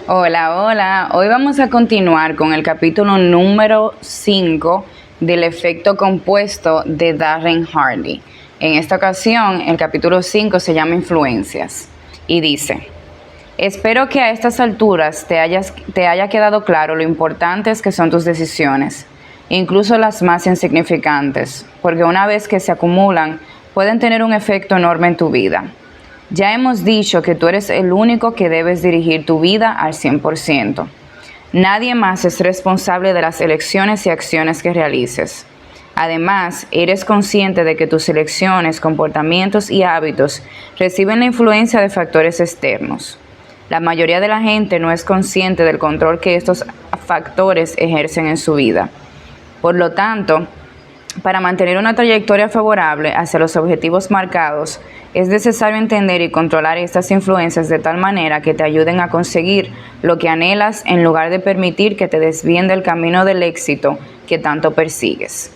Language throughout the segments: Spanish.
Hola, hola. Hoy vamos a continuar con el capítulo número 5 del efecto compuesto de Darren Hardy. En esta ocasión, el capítulo 5 se llama Influencias y dice: espero que a estas alturas te haya quedado claro lo importantes que son tus decisiones, incluso las más insignificantes, porque una vez que se acumulan, pueden tener un efecto enorme en tu vida. Ya hemos dicho que tú eres el único que debes dirigir tu vida al 100%. Nadie más es responsable de las elecciones y acciones que realices. Además, eres consciente de que tus elecciones, comportamientos y hábitos reciben la influencia de factores externos. La mayoría de la gente no es consciente del control que estos factores ejercen en su vida. Por lo tanto, para mantener una trayectoria favorable hacia los objetivos marcados, es necesario entender y controlar estas influencias de tal manera que te ayuden a conseguir lo que anhelas en lugar de permitir que te desvíen del camino del éxito que tanto persigues.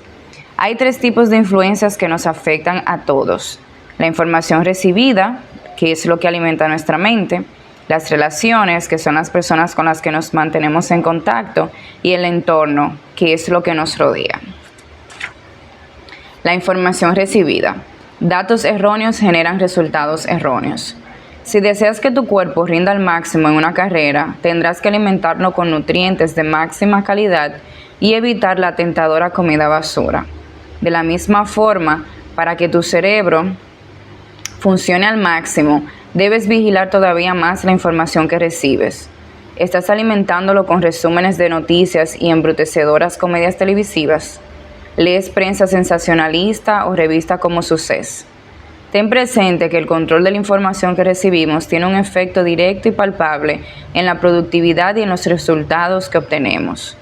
Hay 3 tipos de influencias que nos afectan a todos: la información recibida, que es lo que alimenta nuestra mente; las relaciones, que son las personas con las que nos mantenemos en contacto; y el entorno, que es lo que nos rodea. La información recibida. Datos erróneos generan resultados erróneos. Si deseas que tu cuerpo rinda al máximo en una carrera, tendrás que alimentarlo con nutrientes de máxima calidad y evitar la tentadora comida basura. De la misma forma, para que tu cerebro funcione al máximo, debes vigilar todavía más la información que recibes. ¿Estás alimentándolo con resúmenes de noticias y embrutecedoras comedias televisivas? ¿Lees prensa sensacionalista o revista como Success? Ten presente que el control de la información que recibimos tiene un efecto directo y palpable en la productividad y en los resultados que obtenemos.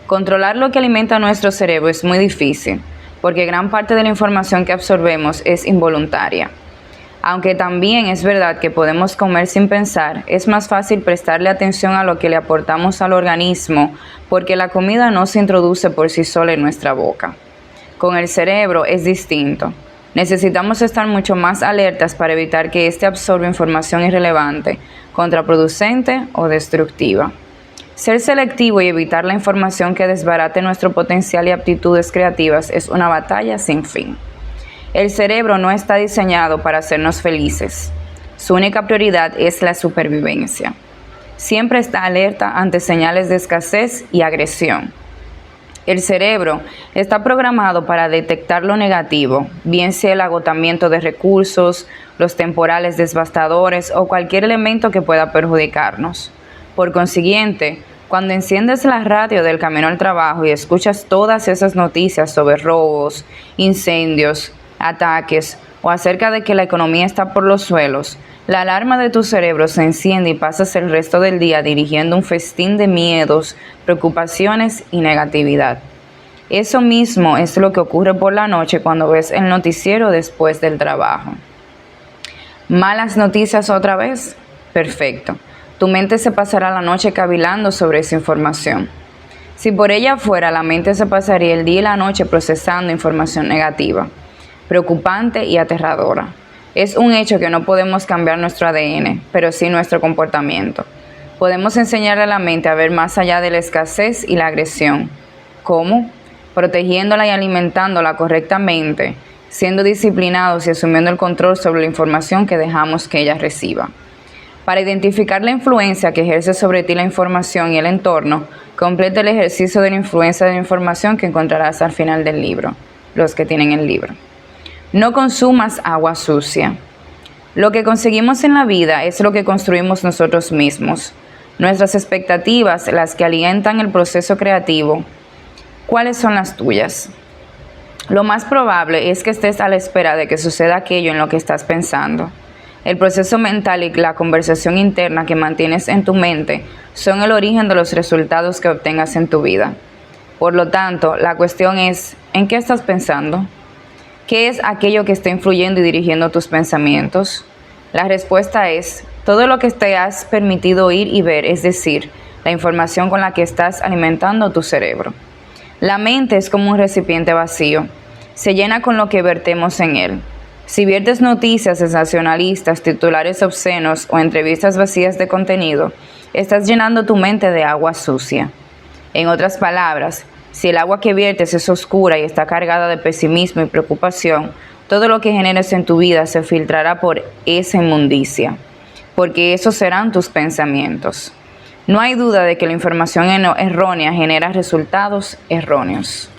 Controlar lo que alimenta nuestro cerebro es muy difícil, porque gran parte de la información que absorbemos es involuntaria. Aunque también es verdad que podemos comer sin pensar, es más fácil prestarle atención a lo que le aportamos al organismo, porque la comida no se introduce por sí sola en nuestra boca. Con el cerebro es distinto. Necesitamos estar mucho más alertas para evitar que éste absorba información irrelevante, contraproducente o destructiva. Ser selectivo y evitar la información que desbarate nuestro potencial y aptitudes creativas es una batalla sin fin. El cerebro no está diseñado para hacernos felices. Su única prioridad es la supervivencia. Siempre está alerta ante señales de escasez y agresión. El cerebro está programado para detectar lo negativo, bien sea el agotamiento de recursos, los temporales devastadores o cualquier elemento que pueda perjudicarnos. Por consiguiente, cuando enciendes la radio del camino al trabajo y escuchas todas esas noticias sobre robos, incendios, ataques o acerca de que la economía está por los suelos, la alarma de tu cerebro se enciende y pasas el resto del día dirigiendo un festín de miedos, preocupaciones y negatividad. Eso mismo es lo que ocurre por la noche cuando ves el noticiero después del trabajo. ¿Malas noticias otra vez? Perfecto. Tu mente se pasará la noche cavilando sobre esa información. Si por ella fuera, la mente se pasaría el día y la noche procesando información negativa, preocupante y aterradora. Es un hecho que no podemos cambiar nuestro ADN, pero sí nuestro comportamiento. Podemos enseñarle a la mente a ver más allá de la escasez y la agresión. ¿Cómo? Protegiéndola y alimentándola correctamente, siendo disciplinados y asumiendo el control sobre la información que dejamos que ella reciba. Para identificar la influencia que ejerce sobre ti la información y el entorno, completa el ejercicio de la influencia de la información que encontrarás al final del libro, los que tienen el libro. No consumas agua sucia. Lo que conseguimos en la vida es lo que construimos nosotros mismos. Nuestras expectativas, las que alientan el proceso creativo. ¿Cuáles son las tuyas? Lo más probable es que estés a la espera de que suceda aquello en lo que estás pensando. El proceso mental y la conversación interna que mantienes en tu mente son el origen de los resultados que obtengas en tu vida. Por lo tanto, la cuestión es, ¿en qué estás pensando? ¿Qué es aquello que está influyendo y dirigiendo tus pensamientos? La respuesta es, todo lo que te has permitido oír y ver, es decir, la información con la que estás alimentando tu cerebro. La mente es como un recipiente vacío. Se llena con lo que vertemos en él. Si viertes noticias sensacionalistas, titulares obscenos o entrevistas vacías de contenido, estás llenando tu mente de agua sucia. En otras palabras, si el agua que viertes es oscura y está cargada de pesimismo y preocupación, todo lo que generes en tu vida se filtrará por esa inmundicia, porque esos serán tus pensamientos. No hay duda de que la información errónea genera resultados erróneos.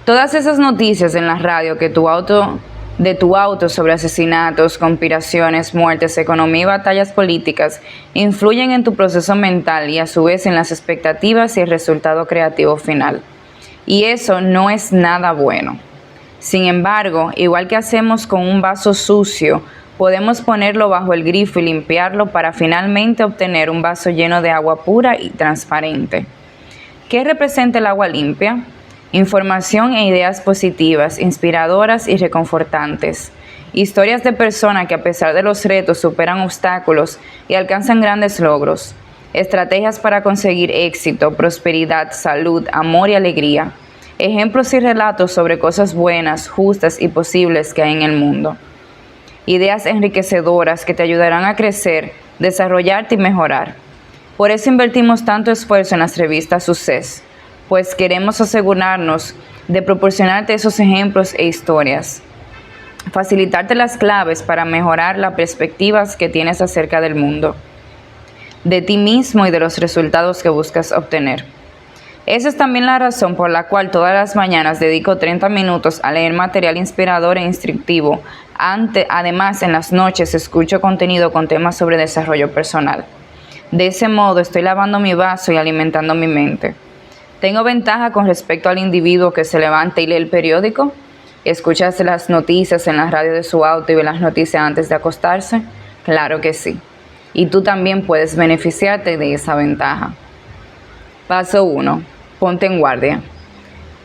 Todas esas noticias en la radio de tu auto sobre asesinatos, conspiraciones, muertes, economía y batallas políticas influyen en tu proceso mental y a su vez en las expectativas y el resultado creativo final. Y eso no es nada bueno. Sin embargo, igual que hacemos con un vaso sucio, podemos ponerlo bajo el grifo y limpiarlo para finalmente obtener un vaso lleno de agua pura y transparente. ¿Qué representa el agua limpia? Información e ideas positivas, inspiradoras y reconfortantes. Historias de personas que a pesar de los retos superan obstáculos y alcanzan grandes logros. Estrategias para conseguir éxito, prosperidad, salud, amor y alegría. Ejemplos y relatos sobre cosas buenas, justas y posibles que hay en el mundo. Ideas enriquecedoras que te ayudarán a crecer, desarrollarte y mejorar. Por eso invertimos tanto esfuerzo en las revistas Success, pues queremos asegurarnos de proporcionarte esos ejemplos e historias, facilitarte las claves para mejorar las perspectivas que tienes acerca del mundo, de ti mismo y de los resultados que buscas obtener. Esa es también la razón por la cual todas las mañanas dedico 30 minutos a leer material inspirador e instructivo. Además, en las noches escucho contenido con temas sobre desarrollo personal. De ese modo, estoy lavando mi vaso y alimentando mi mente. ¿Tengo ventaja con respecto al individuo que se levanta y lee el periódico? ¿Escucha las noticias en la radio de su auto y ve las noticias antes de acostarse? Claro que sí. Y tú también puedes beneficiarte de esa ventaja. Paso 1. Ponte en guardia.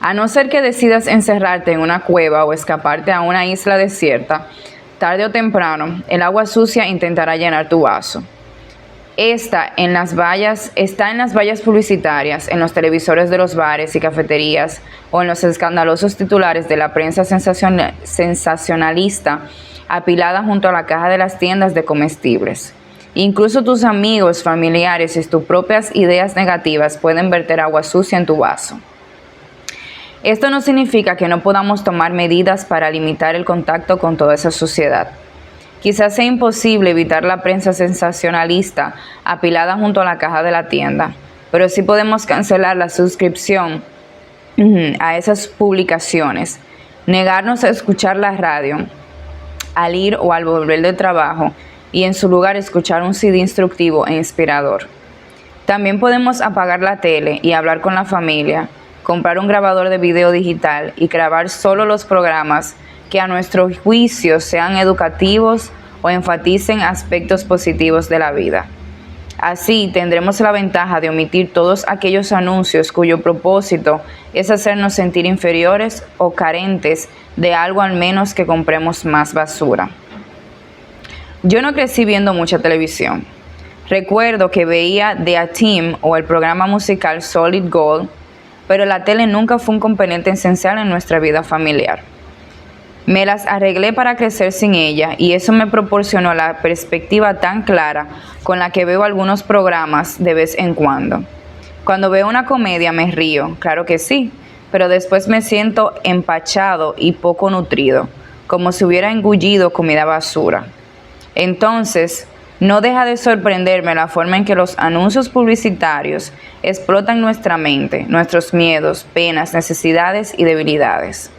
A no ser que decidas encerrarte en una cueva o escaparte a una isla desierta, tarde o temprano, el agua sucia intentará llenar tu vaso. Está en las vallas publicitarias, en los televisores de los bares y cafeterías o en los escandalosos titulares de la prensa sensacionalista apilada junto a la caja de las tiendas de comestibles. Incluso tus amigos, familiares y tus propias ideas negativas pueden verter agua sucia en tu vaso. Esto no significa que no podamos tomar medidas para limitar el contacto con toda esa suciedad. Quizás sea imposible evitar la prensa sensacionalista apilada junto a la caja de la tienda, pero sí podemos cancelar la suscripción a esas publicaciones, negarnos a escuchar la radio al ir o al volver del trabajo y en su lugar escuchar un CD instructivo e inspirador. También podemos apagar la tele y hablar con la familia, comprar un grabador de video digital y grabar solo los programas que a nuestro juicio sean educativos o enfaticen aspectos positivos de la vida. Así tendremos la ventaja de omitir todos aquellos anuncios cuyo propósito es hacernos sentir inferiores o carentes de algo, al menos que compremos más basura. Yo no crecí viendo mucha televisión. Recuerdo que veía The A-Team o el programa musical Solid Gold, pero la tele nunca fue un componente esencial en nuestra vida familiar. Me las arreglé para crecer sin ella y eso me proporcionó la perspectiva tan clara con la que veo algunos programas de vez en cuando. Cuando veo una comedia me río, claro que sí, pero después me siento empachado y poco nutrido, como si hubiera engullido comida basura. Entonces, no deja de sorprenderme la forma en que los anuncios publicitarios explotan nuestra mente, nuestros miedos, penas, necesidades y debilidades.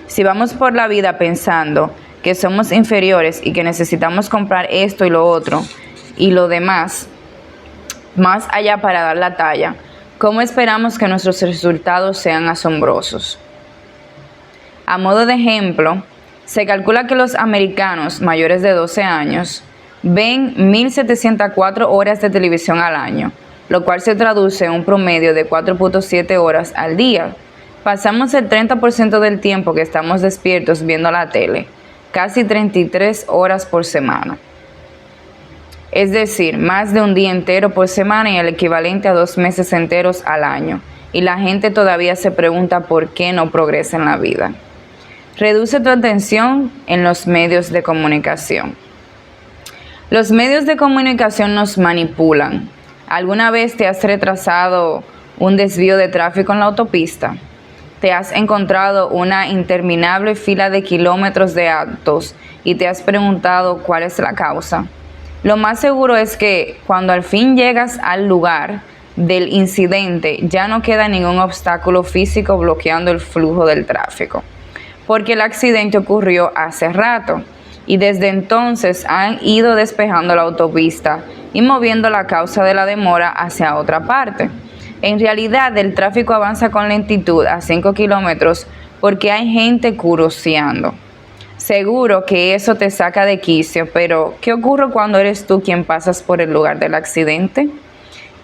Si vamos por la vida pensando que somos inferiores y que necesitamos comprar esto y lo otro y lo demás, más allá para dar la talla, ¿cómo esperamos que nuestros resultados sean asombrosos? A modo de ejemplo, se calcula que los americanos mayores de 12 años ven 1.704 horas de televisión al año, lo cual se traduce en un promedio de 4.7 horas al día. Pasamos el 30% del tiempo que estamos despiertos viendo la tele, casi 33 horas por semana. Es decir, más de un día entero por semana y el equivalente a 2 meses enteros al año. Y la gente todavía se pregunta por qué no progresa en la vida. Reduce tu atención en los medios de comunicación. Los medios de comunicación nos manipulan. ¿Alguna vez te has retrasado un desvío de tráfico en la autopista? ¿Te has encontrado una interminable fila de kilómetros de autos y te has preguntado cuál es la causa? Lo más seguro es que cuando al fin llegas al lugar del incidente ya no queda ningún obstáculo físico bloqueando el flujo del tráfico, porque el accidente ocurrió hace rato y desde entonces han ido despejando la autopista y moviendo la causa de la demora hacia otra parte. En realidad, el tráfico avanza con lentitud a 5 kilómetros porque hay gente curioseando. Seguro que eso te saca de quicio, pero ¿qué ocurre cuando eres tú quien pasas por el lugar del accidente?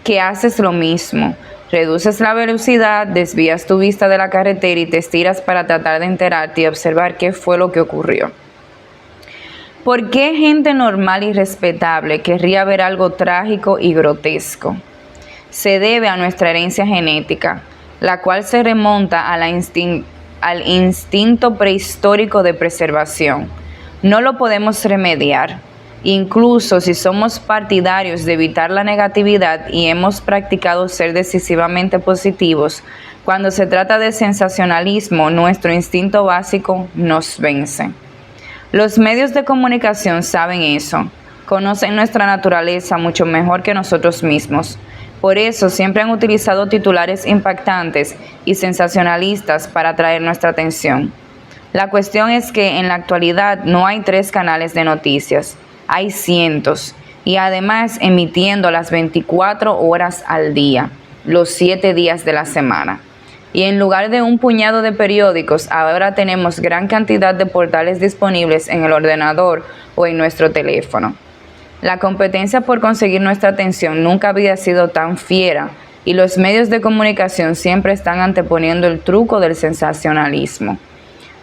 Que haces lo mismo. Reduces la velocidad, desvías tu vista de la carretera y te estiras para tratar de enterarte y observar qué fue lo que ocurrió. ¿Por qué gente normal y respetable querría ver algo trágico y grotesco? Se debe a nuestra herencia genética, la cual se remonta al instinto prehistórico de preservación. No lo podemos remediar. Incluso si somos partidarios de evitar la negatividad y hemos practicado ser decisivamente positivos, cuando se trata de sensacionalismo, nuestro instinto básico nos vence. Los medios de comunicación saben eso, conocen nuestra naturaleza mucho mejor que nosotros mismos. Por eso siempre han utilizado titulares impactantes y sensacionalistas para atraer nuestra atención. La cuestión es que en la actualidad no hay 3 canales de noticias, hay cientos, y además emitiendo las 24 horas al día, los 7 días de la semana. Y en lugar de un puñado de periódicos, ahora tenemos gran cantidad de portales disponibles en el ordenador o en nuestro teléfono. La competencia por conseguir nuestra atención nunca había sido tan fiera y los medios de comunicación siempre están anteponiendo el truco del sensacionalismo.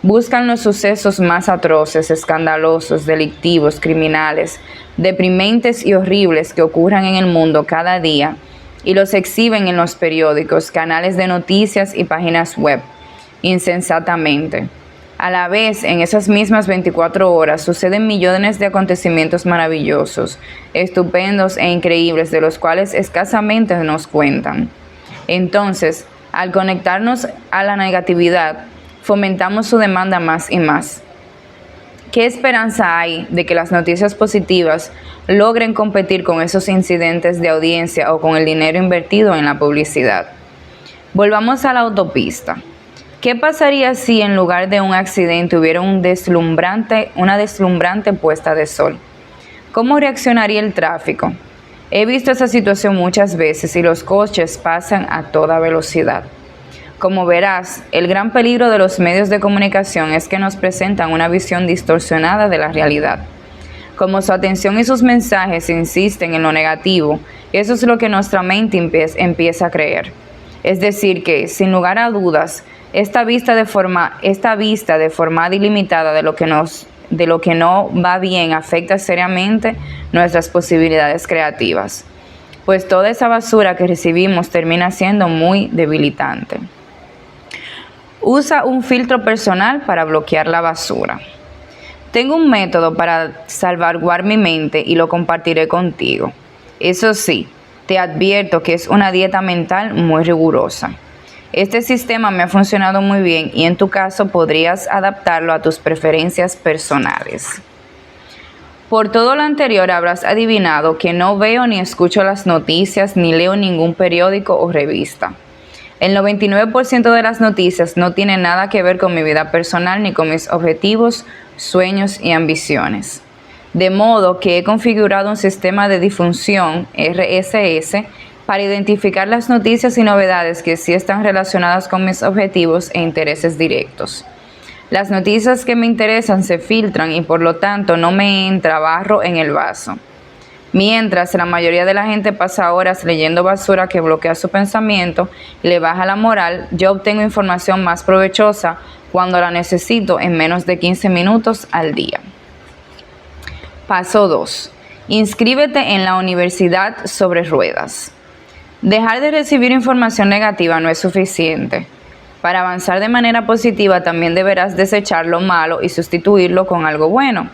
Buscan los sucesos más atroces, escandalosos, delictivos, criminales, deprimentes y horribles que ocurran en el mundo cada día y los exhiben en los periódicos, canales de noticias y páginas web, insensatamente. A la vez, en esas mismas 24 horas suceden millones de acontecimientos maravillosos, estupendos e increíbles de los cuales escasamente nos cuentan. Entonces, al conectarnos a la negatividad, fomentamos su demanda más y más. ¿Qué esperanza hay de que las noticias positivas logren competir con esos incidentes de audiencia o con el dinero invertido en la publicidad? Volvamos a la autopista. ¿Qué pasaría si en lugar de un accidente hubiera una deslumbrante puesta de sol? ¿Cómo reaccionaría el tráfico? He visto esa situación muchas veces y los coches pasan a toda velocidad. Como verás, el gran peligro de los medios de comunicación es que nos presentan una visión distorsionada de la realidad. Como su atención y sus mensajes insisten en lo negativo, eso es lo que nuestra mente empieza a creer. Es decir que, sin lugar a dudas, esta vista deformada y limitada de lo que no va bien afecta seriamente nuestras posibilidades creativas, pues toda esa basura que recibimos termina siendo muy debilitante. Usa un filtro personal para bloquear la basura. Tengo un método para salvaguardar mi mente y lo compartiré contigo. Eso sí, te advierto que es una dieta mental muy rigurosa. Este sistema me ha funcionado muy bien y en tu caso podrías adaptarlo a tus preferencias personales. Por todo lo anterior habrás adivinado que no veo ni escucho las noticias ni leo ningún periódico o revista. El 99% de las noticias no tiene nada que ver con mi vida personal ni con mis objetivos, sueños y ambiciones. De modo que he configurado un sistema de difusión RSS para identificar las noticias y novedades que sí están relacionadas con mis objetivos e intereses directos. Las noticias que me interesan se filtran y por lo tanto no me entra barro en el vaso. Mientras la mayoría de la gente pasa horas leyendo basura que bloquea su pensamiento y le baja la moral, yo obtengo información más provechosa cuando la necesito en menos de 15 minutos al día. Paso 2. Inscríbete en la Universidad sobre Ruedas. Dejar de recibir información negativa no es suficiente. Para avanzar de manera positiva también deberás desechar lo malo y sustituirlo con algo bueno.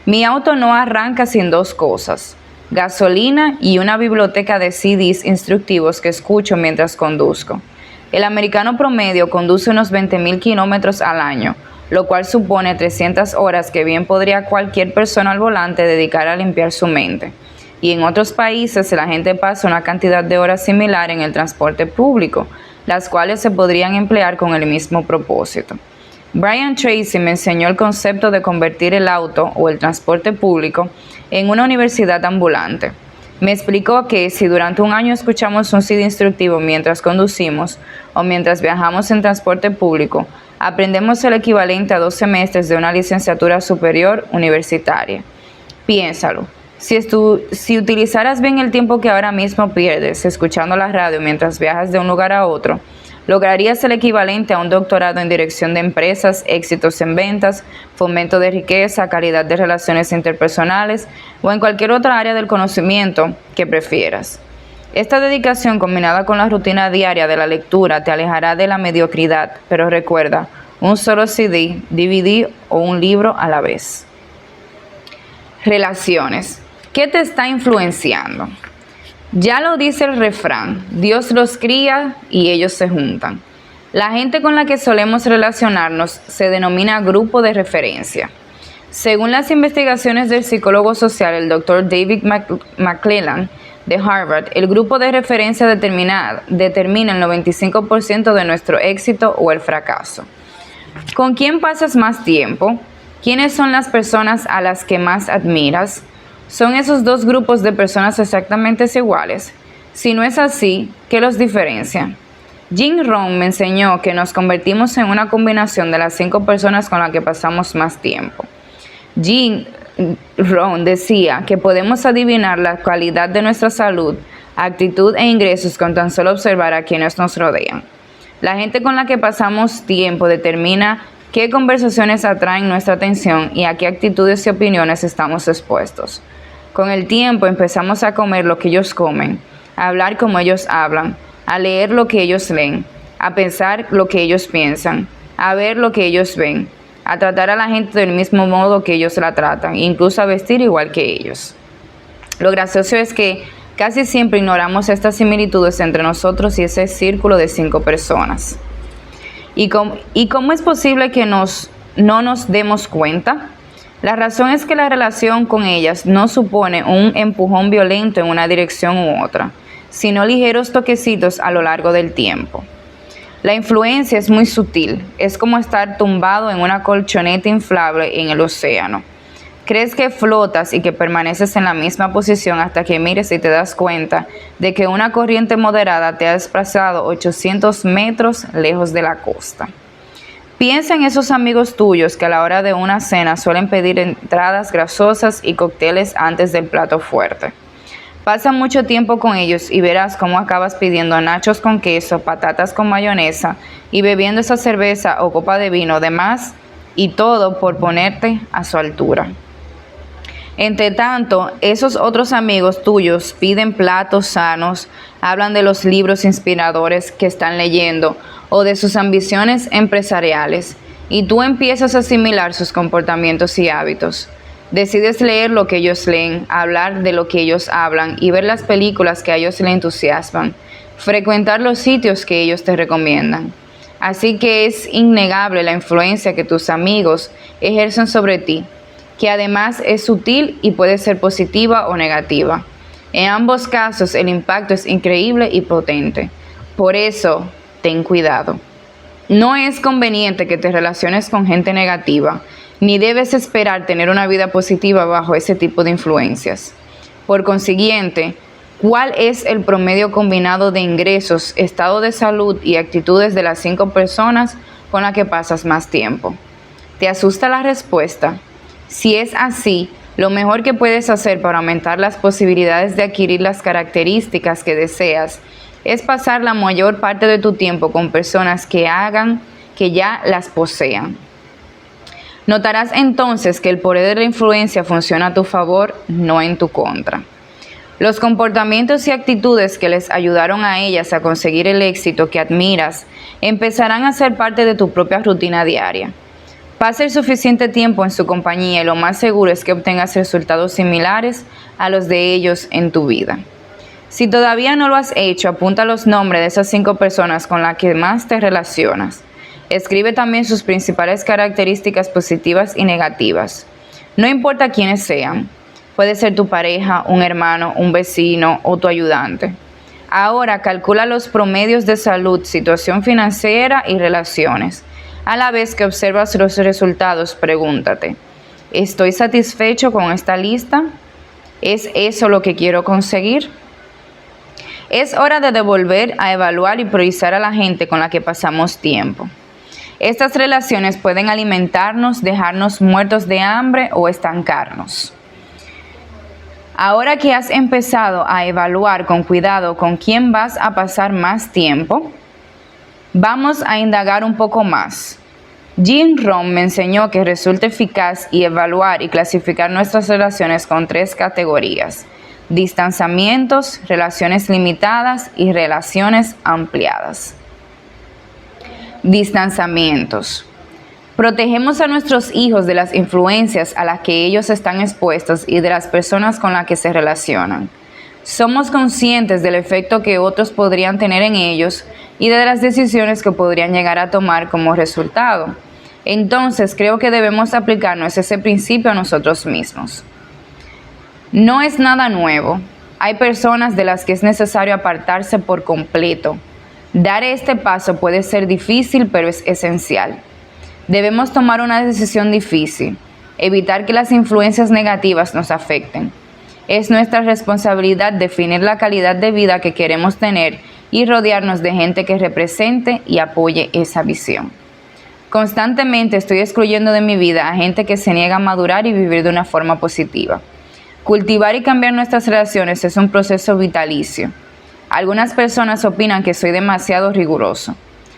Mi auto no arranca sin dos cosas: gasolina y una biblioteca de CDs instructivos que escucho mientras conduzco. El americano promedio conduce unos 20.000 kilómetros al año, lo cual supone 300 horas que bien podría cualquier persona al volante dedicar a limpiar su mente. Y en otros países la gente pasa una cantidad de horas similar en el transporte público, las cuales se podrían emplear con el mismo propósito. Brian Tracy me enseñó el concepto de convertir el auto o el transporte público en una universidad ambulante. Me explicó que si durante un año escuchamos un CD instructivo mientras conducimos o mientras viajamos en transporte público, aprendemos el equivalente a 2 semestres de una licenciatura superior universitaria. Piénsalo. Si utilizaras bien el tiempo que ahora mismo pierdes escuchando la radio mientras viajas de un lugar a otro, lograrías el equivalente a un doctorado en dirección de empresas, éxitos en ventas, fomento de riqueza, calidad de relaciones interpersonales o en cualquier otra área del conocimiento que prefieras. Esta dedicación combinada con la rutina diaria de la lectura te alejará de la mediocridad, pero recuerda, un solo CD, DVD o un libro a la vez. Relaciones. ¿Qué te está influenciando? Ya lo dice el refrán, Dios los cría y ellos se juntan. La gente con la que solemos relacionarnos se denomina grupo de referencia. Según las investigaciones del psicólogo social, el Dr. David McClelland de Harvard, el grupo de referencia determina el 95% de nuestro éxito o el fracaso. ¿Con quién pasas más tiempo? ¿Quiénes son las personas a las que más admiras? ¿Son esos dos grupos de personas exactamente iguales? Si no es así, ¿qué los diferencia? Jim Rohn me enseñó que nos convertimos en una combinación de las 5 personas con las que pasamos más tiempo. Jim Rohn decía que podemos adivinar la calidad de nuestra salud, actitud e ingresos con tan solo observar a quienes nos rodean. La gente con la que pasamos tiempo determina qué conversaciones atraen nuestra atención y a qué actitudes y opiniones estamos expuestos. Con el tiempo empezamos a comer lo que ellos comen, a hablar como ellos hablan, a leer lo que ellos leen, a pensar lo que ellos piensan, a ver lo que ellos ven, a tratar a la gente del mismo modo que ellos la tratan, incluso a vestir igual que ellos. Lo gracioso es que casi siempre ignoramos estas similitudes entre nosotros y ese círculo de 5 personas. ¿Y cómo es posible que no nos demos cuenta? La razón es que la relación con ellas no supone un empujón violento en una dirección u otra, sino ligeros toquecitos a lo largo del tiempo. La influencia es muy sutil, es como estar tumbado en una colchoneta inflable en el océano. Crees que flotas y que permaneces en la misma posición hasta que mires y te das cuenta de que una corriente moderada te ha desplazado 800 metros lejos de la costa. Piensa en esos amigos tuyos que a la hora de una cena suelen pedir entradas grasosas y cócteles antes del plato fuerte. Pasa mucho tiempo con ellos y verás cómo acabas pidiendo nachos con queso, patatas con mayonesa y bebiendo esa cerveza o copa de vino de más, y todo por ponerte a su altura. Entre tanto, esos otros amigos tuyos piden platos sanos, hablan de los libros inspiradores que están leyendo o de sus ambiciones empresariales, y tú empiezas a asimilar sus comportamientos y hábitos. Decides leer lo que ellos leen, hablar de lo que ellos hablan y ver las películas que a ellos les entusiasman, frecuentar los sitios que ellos te recomiendan. Así que es innegable la influencia que tus amigos ejercen sobre ti, que además es sutil y puede ser positiva o negativa. En ambos casos el impacto es increíble y potente. Por eso, ten cuidado. No es conveniente que te relaciones con gente negativa, ni debes esperar tener una vida positiva bajo ese tipo de influencias. Por consiguiente, ¿cuál es el promedio combinado de ingresos, estado de salud y actitudes de las 5 personas con las que pasas más tiempo? ¿Te asusta la respuesta? Si es así, lo mejor que puedes hacer para aumentar las posibilidades de adquirir las características que deseas es pasar la mayor parte de tu tiempo con personas que ya las posean. Notarás entonces que el poder de la influencia funciona a tu favor, no en tu contra. Los comportamientos y actitudes que les ayudaron a ellas a conseguir el éxito que admiras empezarán a ser parte de tu propia rutina diaria. Pasa el suficiente tiempo en su compañía y lo más seguro es que obtengas resultados similares a los de ellos en tu vida. Si todavía no lo has hecho, apunta los nombres de esas 5 personas con las que más te relacionas. Escribe también sus principales características positivas y negativas. No importa quiénes sean. Puede ser tu pareja, un hermano, un vecino o tu ayudante. Ahora calcula los promedios de salud, situación financiera y relaciones. A la vez que observas los resultados, pregúntate, ¿estoy satisfecho con esta lista? ¿Es eso lo que quiero conseguir? Es hora de volver a evaluar y priorizar a la gente con la que pasamos tiempo. Estas relaciones pueden alimentarnos, dejarnos muertos de hambre o estancarnos. Ahora que has empezado a evaluar con cuidado con quién vas a pasar más tiempo, vamos a indagar un poco más. Jim Rohn me enseñó que resulta eficaz evaluar y clasificar nuestras relaciones con 3 categorías: distanciamientos, relaciones limitadas y relaciones ampliadas. Distanciamientos. Protegemos a nuestros hijos de las influencias a las que ellos están expuestos y de las personas con las que se relacionan. Somos conscientes del efecto que otros podrían tener en ellos y de las decisiones que podrían llegar a tomar como resultado. Entonces, creo que debemos aplicarnos ese principio a nosotros mismos. No es nada nuevo. Hay personas de las que es necesario apartarse por completo. Dar este paso puede ser difícil, pero es esencial. Debemos tomar una decisión difícil, evitar que las influencias negativas nos afecten. Es nuestra responsabilidad definir la calidad de vida que queremos tener y rodearnos de gente que represente y apoye esa visión. Constantemente estoy excluyendo de mi vida a gente que se niega a madurar y vivir de una forma positiva. Cultivar y cambiar nuestras relaciones es un proceso vitalicio. Algunas personas opinan que soy demasiado riguroso.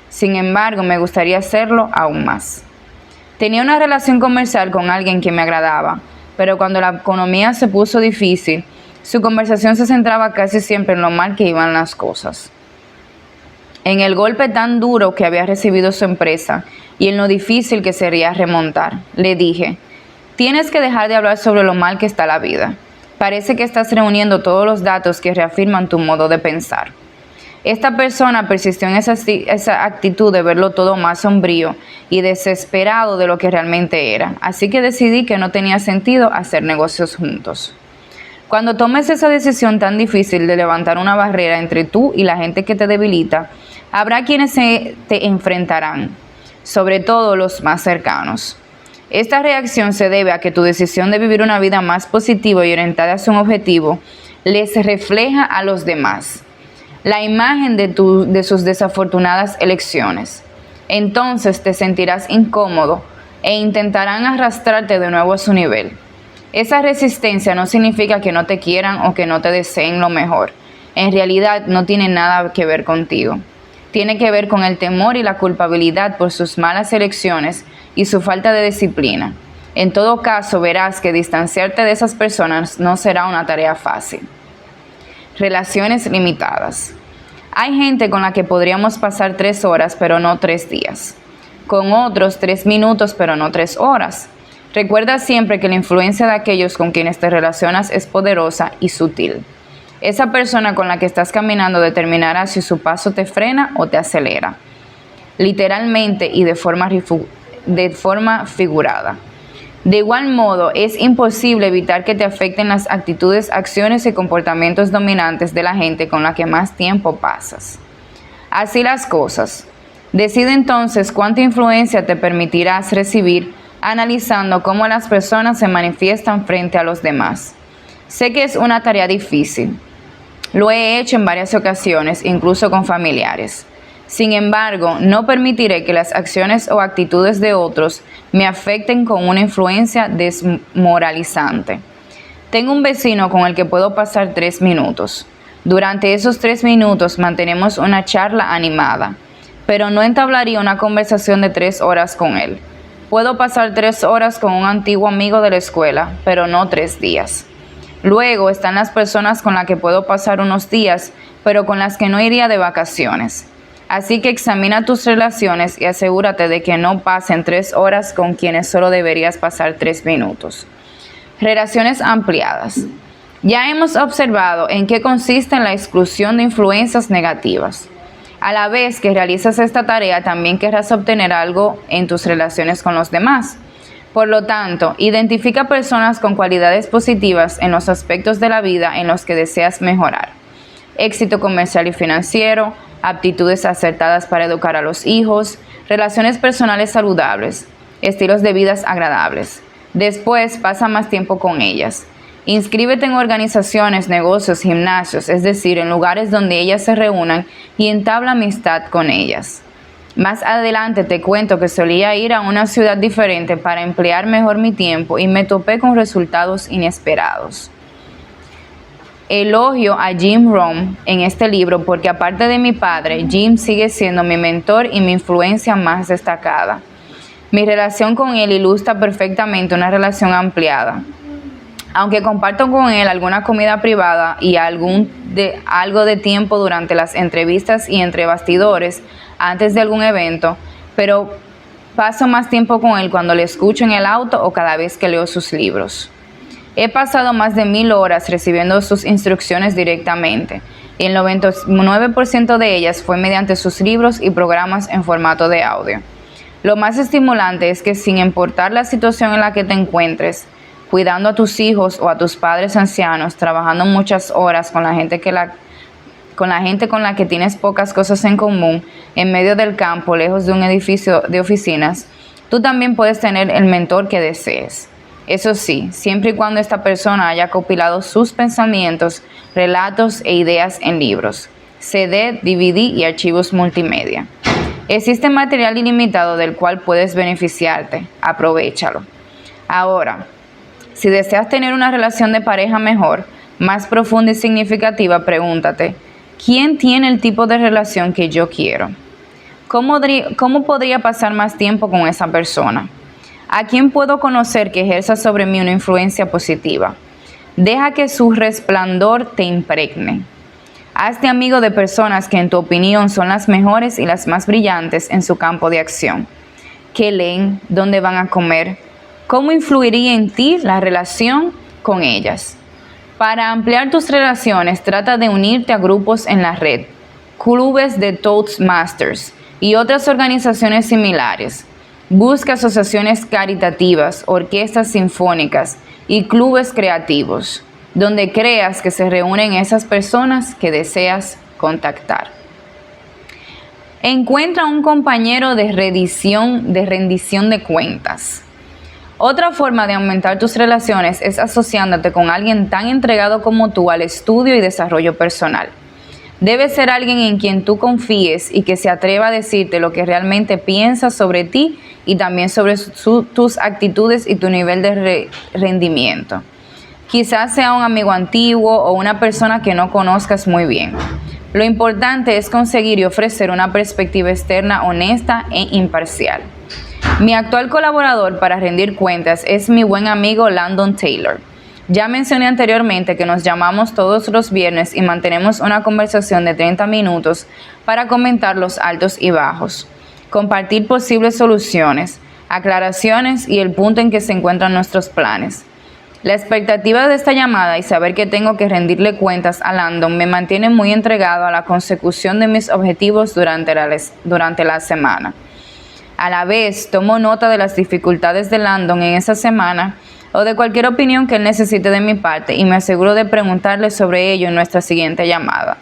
Sin embargo, me gustaría hacerlo aún más. Tenía una relación comercial con alguien que me agradaba, pero cuando la economía se puso difícil, su conversación se centraba casi siempre en lo mal que iban las cosas, en el golpe tan duro que había recibido su empresa y en lo difícil que sería remontar. Le dije, tienes que dejar de hablar sobre lo mal que está la vida. Parece que estás reuniendo todos los datos que reafirman tu modo de pensar. Esta persona persistió en esa actitud de verlo todo más sombrío y desesperado de lo que realmente era, así que decidí que no tenía sentido hacer negocios juntos. Cuando tomes esa decisión tan difícil de levantar una barrera entre tú y la gente que te debilita, habrá quienes te enfrentarán, sobre todo los más cercanos. Esta reacción se debe a que tu decisión de vivir una vida más positiva y orientada hacia un objetivo les refleja a los demás la imagen de sus desafortunadas elecciones. Entonces te sentirás incómodo e intentarán arrastrarte de nuevo a su nivel. Esa resistencia no significa que no te quieran o que no te deseen lo mejor. En realidad no tiene nada que ver contigo. Tiene que ver con el temor y la culpabilidad por sus malas elecciones y su falta de disciplina. En todo caso, verás que distanciarte de esas personas no será una tarea fácil. Relaciones limitadas. Hay gente con la que podríamos pasar 3 horas, pero no 3 días. Con otros 3 minutos, pero no 3 horas. Recuerda siempre que la influencia de aquellos con quienes te relacionas es poderosa y sutil. Esa persona con la que estás caminando determinará si su paso te frena o te acelera, literalmente y de forma figurada. De igual modo, es imposible evitar que te afecten las actitudes, acciones y comportamientos dominantes de la gente con la que más tiempo pasas. Así las cosas. Decide entonces cuánta influencia te permitirás recibir analizando cómo las personas se manifiestan frente a los demás. Sé que es una tarea difícil. Lo he hecho en varias ocasiones, incluso con familiares. Sin embargo, no permitiré que las acciones o actitudes de otros me afecten con una influencia desmoralizante. Tengo un vecino con el que puedo pasar 3 minutos. Durante esos 3 minutos mantenemos una charla animada, pero no entablaría una conversación de 3 horas con él. Puedo pasar 3 horas con un antiguo amigo de la escuela, pero no 3 días. Luego están las personas con las que puedo pasar unos días, pero con las que no iría de vacaciones. Así que examina tus relaciones y asegúrate de que no pasen 3 horas con quienes solo deberías pasar 3 minutos. Relaciones ampliadas. Ya hemos observado en qué consiste la exclusión de influencias negativas. A la vez que realizas esta tarea, también querrás obtener algo en tus relaciones con los demás. Por lo tanto, identifica personas con cualidades positivas en los aspectos de la vida en los que deseas mejorar. Éxito comercial y financiero, aptitudes acertadas para educar a los hijos, relaciones personales saludables, estilos de vida agradables. Después, pasa más tiempo con ellas. Inscríbete en organizaciones, negocios, gimnasios, es decir, en lugares donde ellas se reúnan y entabla amistad con ellas. Más adelante te cuento que solía ir a una ciudad diferente para emplear mejor mi tiempo y me topé con resultados inesperados. Elogio a Jim Rohn en este libro porque aparte de mi padre, Jim sigue siendo mi mentor y mi influencia más destacada. Mi relación con él ilustra perfectamente una relación ampliada. Aunque comparto con él alguna comida privada y algo de tiempo durante las entrevistas y entre bastidores antes de algún evento, pero paso más tiempo con él cuando le escucho en el auto o cada vez que leo sus libros. He pasado más de 1000 horas recibiendo sus instrucciones directamente, y el 99% de ellas fue mediante sus libros y programas en formato de audio. Lo más estimulante es que sin importar la situación en la que te encuentres, cuidando a tus hijos o a tus padres ancianos, trabajando muchas horas con la gente con la que tienes pocas cosas en común, en medio del campo, lejos de un edificio de oficinas, tú también puedes tener el mentor que desees. Eso sí, siempre y cuando esta persona haya compilado sus pensamientos, relatos e ideas en libros, CD, DVD y archivos multimedia. Existe material ilimitado del cual puedes beneficiarte. Aprovéchalo. Ahora, si deseas tener una relación de pareja mejor, más profunda y significativa, pregúntate, ¿quién tiene el tipo de relación que yo quiero? ¿Cómo podría pasar más tiempo con esa persona? ¿A quién puedo conocer que ejerza sobre mí una influencia positiva? Deja que su resplandor te impregne. Hazte amigo de personas que en tu opinión son las mejores y las más brillantes en su campo de acción. ¿Qué leen? ¿Dónde van a comer? ¿Cómo influiría en ti la relación con ellas? Para ampliar tus relaciones, trata de unirte a grupos en la red, clubes de Toastmasters y otras organizaciones similares. Busca asociaciones caritativas, orquestas sinfónicas y clubes creativos, donde creas que se reúnen esas personas que deseas contactar. Encuentra un compañero de rendición de cuentas. Otra forma de aumentar tus relaciones es asociándote con alguien tan entregado como tú al estudio y desarrollo personal. Debe ser alguien en quien tú confíes y que se atreva a decirte lo que realmente piensas sobre ti y también sobre tus actitudes y tu nivel de rendimiento. Quizás sea un amigo antiguo o una persona que no conozcas muy bien. Lo importante es conseguir y ofrecer una perspectiva externa honesta e imparcial. Mi actual colaborador para rendir cuentas es mi buen amigo Landon Taylor. Ya mencioné anteriormente que nos llamamos todos los viernes y mantenemos una conversación de 30 minutos para comentar los altos y bajos, compartir posibles soluciones, aclaraciones y el punto en que se encuentran nuestros planes. La expectativa de esta llamada y saber que tengo que rendirle cuentas a Landon me mantiene muy entregado a la consecución de mis objetivos durante la semana. A la vez, tomo nota de las dificultades de Landon en esa semana o de cualquier opinión que él necesite de mi parte y me aseguro de preguntarle sobre ello en nuestra siguiente llamada.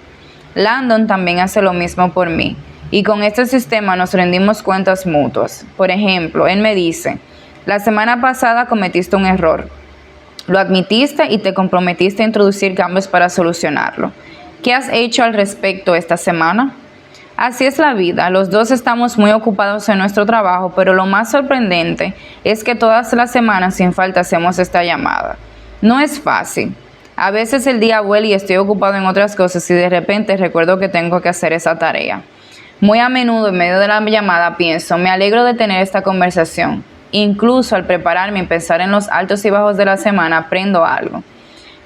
Landon también hace lo mismo por mí y con este sistema nos rendimos cuentas mutuas. Por ejemplo, él me dice, la semana pasada cometiste un error. Lo admitiste y te comprometiste a introducir cambios para solucionarlo. ¿Qué has hecho al respecto esta semana? Así es la vida, los dos estamos muy ocupados en nuestro trabajo, pero lo más sorprendente es que todas las semanas sin falta hacemos esta llamada. No es fácil. A veces el día vuela y estoy ocupado en otras cosas y de repente recuerdo que tengo que hacer esa tarea. Muy a menudo en medio de la llamada pienso, me alegro de tener esta conversación. Incluso al prepararme y pensar en los altos y bajos de la semana aprendo algo.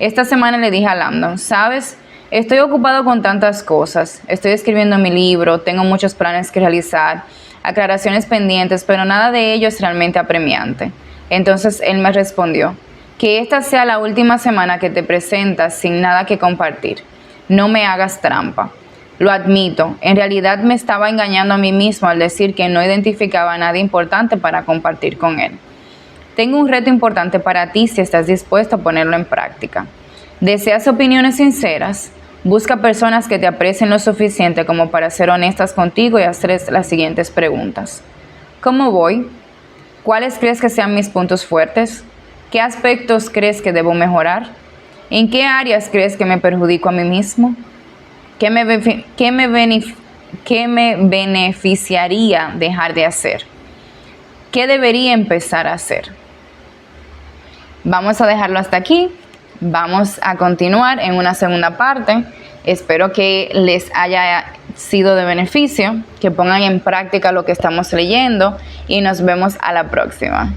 Esta semana le dije a Landon, ¿sabes? Estoy ocupado con tantas cosas. Estoy escribiendo mi libro, tengo muchos planes que realizar, aclaraciones pendientes, pero nada de ello es realmente apremiante. Entonces él me respondió, que esta sea la última semana que te presentas sin nada que compartir. No me hagas trampa. Lo admito, en realidad me estaba engañando a mí mismo al decir que no identificaba nada importante para compartir con él. Tengo un reto importante para ti si estás dispuesto a ponerlo en práctica. ¿Deseas opiniones sinceras? Busca personas que te aprecien lo suficiente como para ser honestas contigo y hacerles las siguientes preguntas. ¿Cómo voy? ¿Cuáles crees que sean mis puntos fuertes? ¿Qué aspectos crees que debo mejorar? ¿En qué áreas crees que me perjudico a mí mismo? ¿Qué me beneficiaría dejar de hacer? ¿Qué debería empezar a hacer? Vamos a dejarlo hasta aquí. Vamos a continuar en una segunda parte. Espero que les haya sido de beneficio, que pongan en práctica lo que estamos leyendo y nos vemos a la próxima.